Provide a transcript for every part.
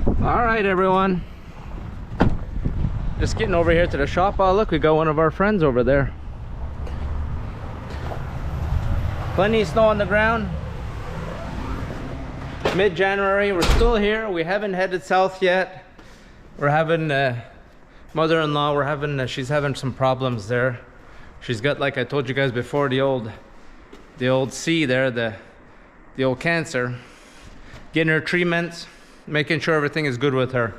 All right, everyone. Just getting over here to the shop. Oh, look, we got one of our friends over there. Plenty of snow on the ground. Mid-January, we're still here. We haven't headed south yet. We're having mother-in-law. She's having some problems there. She's got, like I told you guys before, the old C there, the old cancer. Getting her treatments, making sure everything is good with her.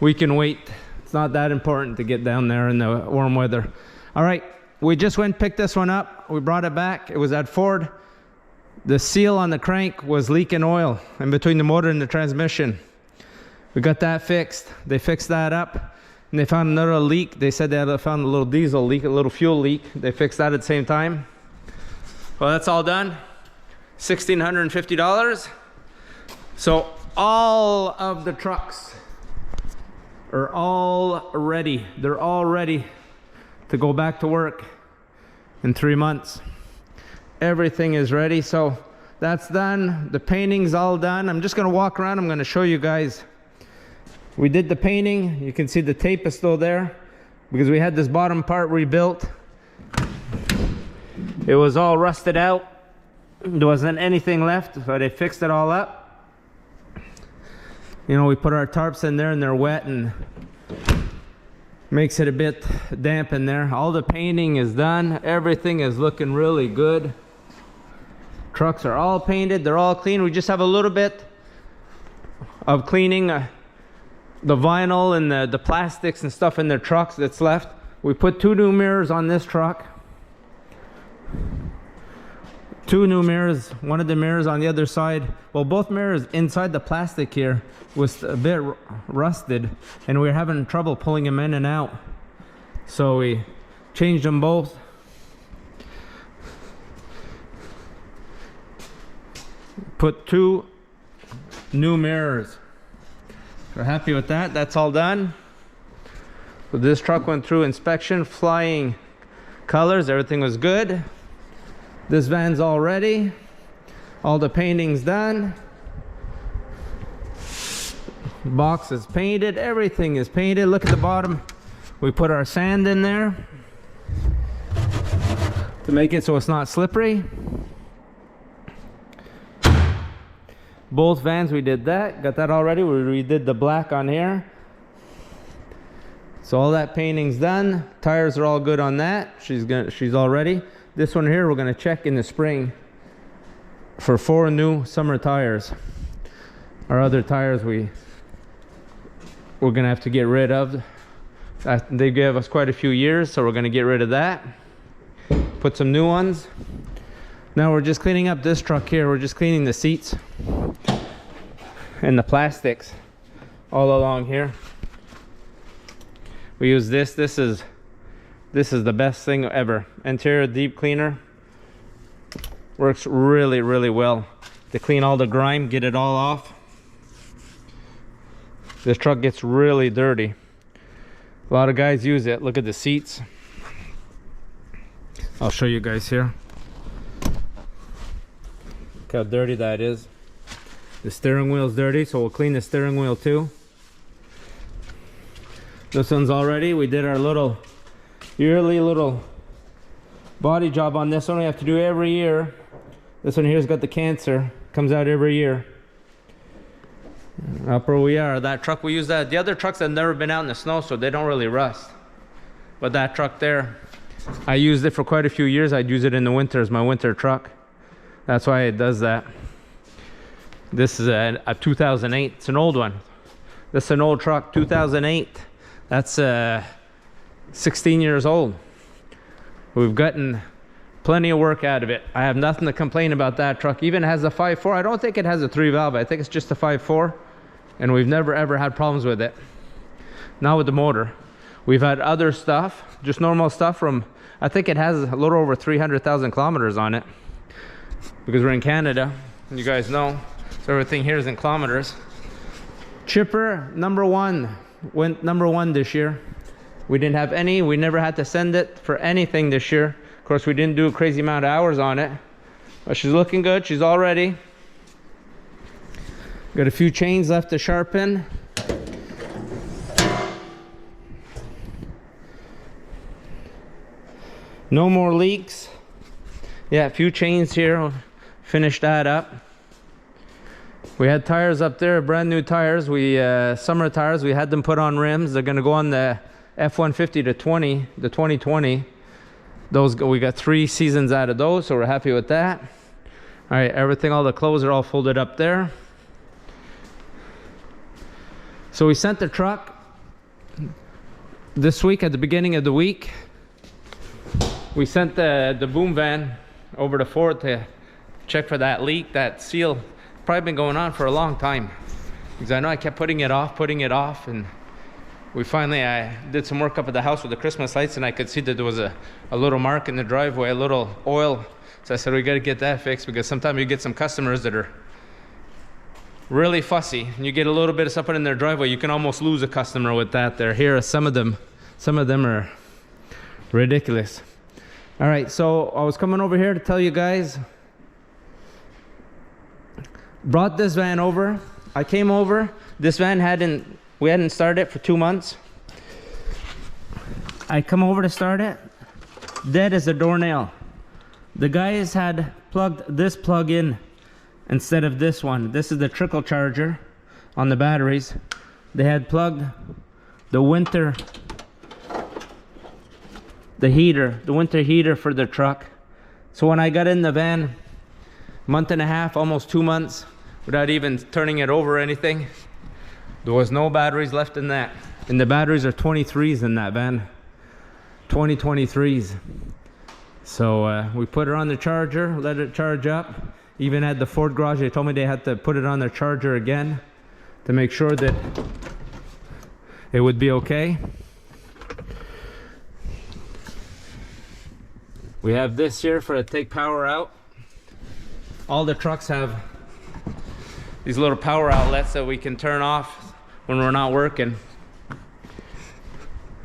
We can wait. It's not that important to get down there in the warm weather. All right, we just went and picked this one up. We brought it back. It was at Ford. The seal on the crank was leaking oil in between the motor and the transmission. We got that fixed. They fixed that up, and they found another leak. They said they had found a little diesel leak, a little fuel leak. They fixed that at the same time. Well, that's all done. $1,650. So all of the trucks are all ready. They're all ready to go back to work in 3 months. Everything is ready. So that's done. The painting's all done. I'm just going to walk around. I'm going to show you guys. We did the painting. You can see the tape is still there because we had this bottom part rebuilt. It was all rusted out. There wasn't anything left, so they fixed it all up. You know, we put our tarps in there and they're wet and makes it a bit damp in there. All the painting is done. Everything is looking really good. Trucks are all painted. They're all clean. We just have a little bit of cleaning the vinyl and the plastics and stuff in their trucks that's left. We put 2 new mirrors on this truck. 2 new mirrors. One of the mirrors on the other side. Well, both mirrors inside the plastic here was a bit rusted, and we were having trouble pulling them in and out. So we changed them both. Put 2 new mirrors. We're happy with that. That's all done. So this truck went through inspection, flying colors. Everything was good. This van's all ready. All the painting's done. Box is painted. Everything is painted. Look at the bottom. We put our sand in there to make it so it's not slippery. Both vans, we did that. Got that already. We did the black on here. So all that painting's done. Tires are all good on that. She's all ready. This one here, we're gonna check in the spring for 4 new summer tires. Our other tires we're gonna have to get rid of. They gave us quite a few years, so we're gonna get rid of that. Put some new ones. Now we're just cleaning up this truck here. We're just cleaning the seats and the plastics all along here. We use this. This is the best thing ever. Interior deep cleaner. Works really, really well to clean all the grime, get it all off. This truck gets really dirty. A lot of guys use it. Look at the seats. I'll show you guys here. Look how dirty that is. The steering wheel's dirty, so we'll clean the steering wheel too. This one's all ready. We did our yearly little body job on this one. We have to do every year. This one here's got the cancer. Comes out every year. Up where we are. That truck, we use that. The other trucks have never been out in the snow, so they don't really rust. But that truck there, I used it for quite a few years. I'd use it in the winter as my winter truck. That's why it does that. This is a 2008. It's an old one. This is an old truck, 2008. That's 16 years old. We've gotten plenty of work out of it. I have nothing to complain about that truck. Even has a 5.4. I don't think it has a 3 valve. I think it's just a 5.4, and we've never ever had problems with it. Not with the motor. We've had other stuff, just normal stuff from, I think it has a little over 300,000 kilometers on it because we're in Canada, you guys know, so everything here is in kilometers. Chipper #1 went #1 this year. We didn't have any. We never had to send it for anything this year. Of course, we didn't do a crazy amount of hours on it, but she's looking good. She's all ready. Got a few chains left to sharpen. No more leaks. Yeah, a few chains here. Finish that up. We had tires up there, brand new tires. We summer tires. We had them put on rims. They're gonna go on the F-150 to 20, the 2020. Those, we got 3 seasons out of those, so we're happy with that. All right, everything, all the clothes are all folded up there. So we sent the truck this week, at the beginning of the week. We sent the boom van over to Ford to check for that leak, that seal. Probably been going on for a long time, because I know I kept putting it off, and we finally, I did some work up at the house with the Christmas lights, and I could see that there was a little mark in the driveway, a little oil. So I said, we got to get that fixed, because sometimes you get some customers that are really fussy, and you get a little bit of something in their driveway, you can almost lose a customer with that. There, here are some of them are ridiculous. All right, so I was coming over here to tell you guys, brought this van over. I came over, this van we hadn't started it for 2 months. I come over to start it, dead as a doornail. The guys had plugged this plug in instead of this one. This is the trickle charger on the batteries. They had plugged the winter heater for the truck. So when I got in the van, month and a half, almost 2 months, without even turning it over or anything, there was no batteries left in that. And the batteries are 23s in that van, 2023s. So we put her on the charger, let it charge up. Even at the Ford garage, they told me they had to put it on their charger again to make sure that it would be okay. We have this here for to take power out. All the trucks have these little power outlets that we can turn off when we're not working.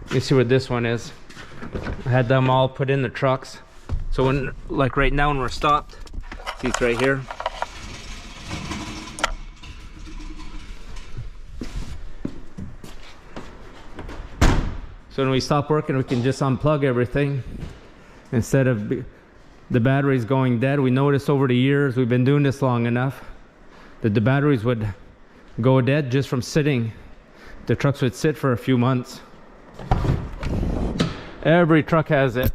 Let me see what this one is. I had them all put in the trucks. So when, like right now when we're stopped, see, it's right here. So when we stop working, we can just unplug everything instead of the batteries going dead. We noticed over the years, we've been doing this long enough, that the batteries would go dead just from sitting. The trucks would sit for a few months. Every truck has it.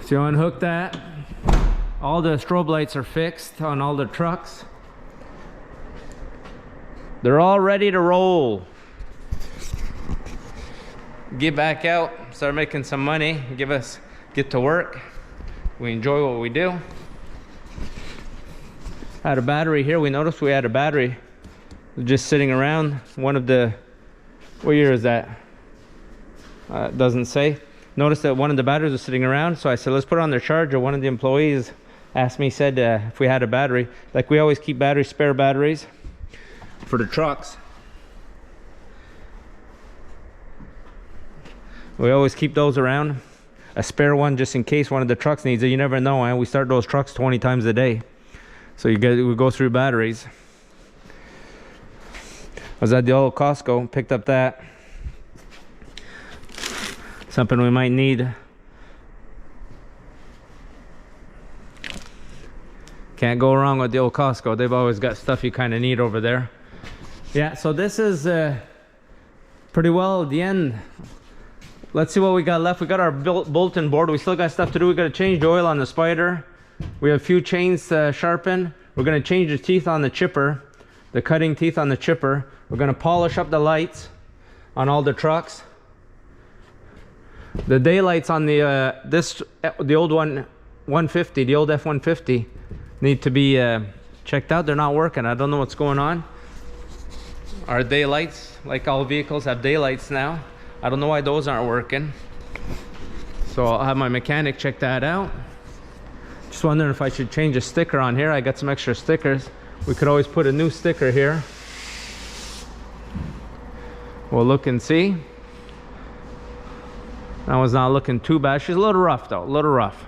So you unhook that. All the strobe lights are fixed on all the trucks. They're all ready to roll. Get back out, start making some money, get to work. We enjoy what we do. Had a battery here. We noticed we had a battery just sitting around. One of the, what year is that? It doesn't say. Noticed that one of the batteries was sitting around, so I said, let's put it on their charger. One of the employees asked me, said if we had a battery. Like, we always keep batteries, spare batteries for the trucks. We always keep those around, a spare one just in case one of the trucks needs it. You never know, man. We start those trucks 20 times a day, so we go through batteries. I was at the old Costco, picked up that. Something we might need. Can't go wrong with the old Costco. They've always got stuff you kind of need over there. Yeah, so this is pretty well at the end. Let's see what we got left. We got our bulletin board. We still got stuff to do. We got to change the oil on the Spider. We have a few chains to sharpen. We're going to change the teeth on the chipper, the cutting teeth on the chipper. We're going to polish up the lights on all the trucks. The daylights on the the old 150, the old F-150, need to be checked out. They're not working. I don't know what's going on. Our daylights, like all vehicles have daylights now. I don't know why those aren't working. So I'll have my mechanic check that out. Just wondering if I should change a sticker on here. I got some extra stickers. We could always put a new sticker here. We'll look and see. That one's not looking too bad. She's a little rough though, a little rough.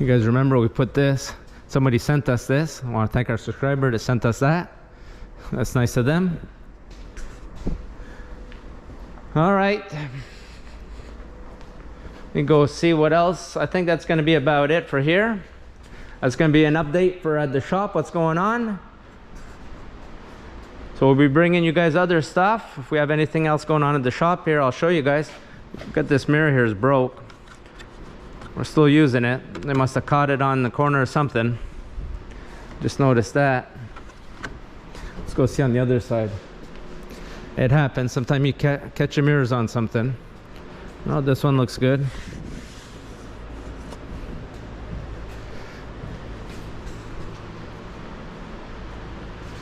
You guys remember we put this, somebody sent us this. I want to thank our subscriber that sent us that. That's nice of them. All right, we go see what else. I think that's going to be about it for here. That's going to be an update for the shop, what's going on. So we'll be bringing you guys other stuff. If we have anything else going on at the shop here, I'll show you guys. Got this mirror here is broke. We're still using it. They must have caught it on the corner or something. Just noticed that. Let's go see on the other side. It happens. Sometimes you catch your mirrors on something. Oh, this one looks good.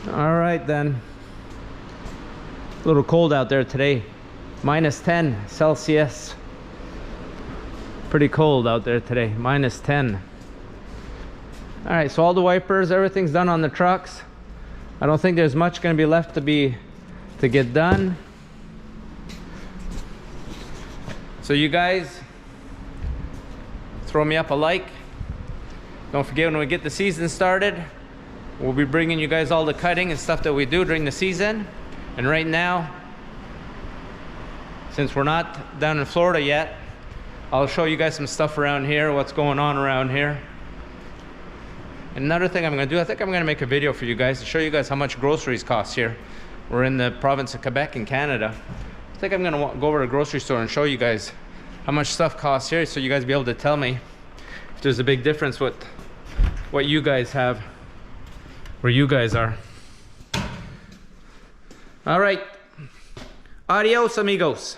All right then. A little cold out there today. -10 Celsius. Pretty cold out there today. -10. All right, so all the wipers, everything's done on the trucks. I don't think there's much going to be left to get done. So you guys, throw me up a like. Don't forget, when we get the season started, we'll be bringing you guys all the cutting and stuff that we do during the season. And right now, since we're not down in Florida yet, I'll show you guys some stuff around here, what's going on around here. And another thing I'm going to do, I think I'm going to make a video for you guys to show you guys how much groceries cost here. We're in the province of Quebec in Canada. I think I'm going to go over to the grocery store and show you guys how much stuff costs here, so you guys be able to tell me if there's a big difference with what you guys have, where you guys are. All right. Adios, amigos.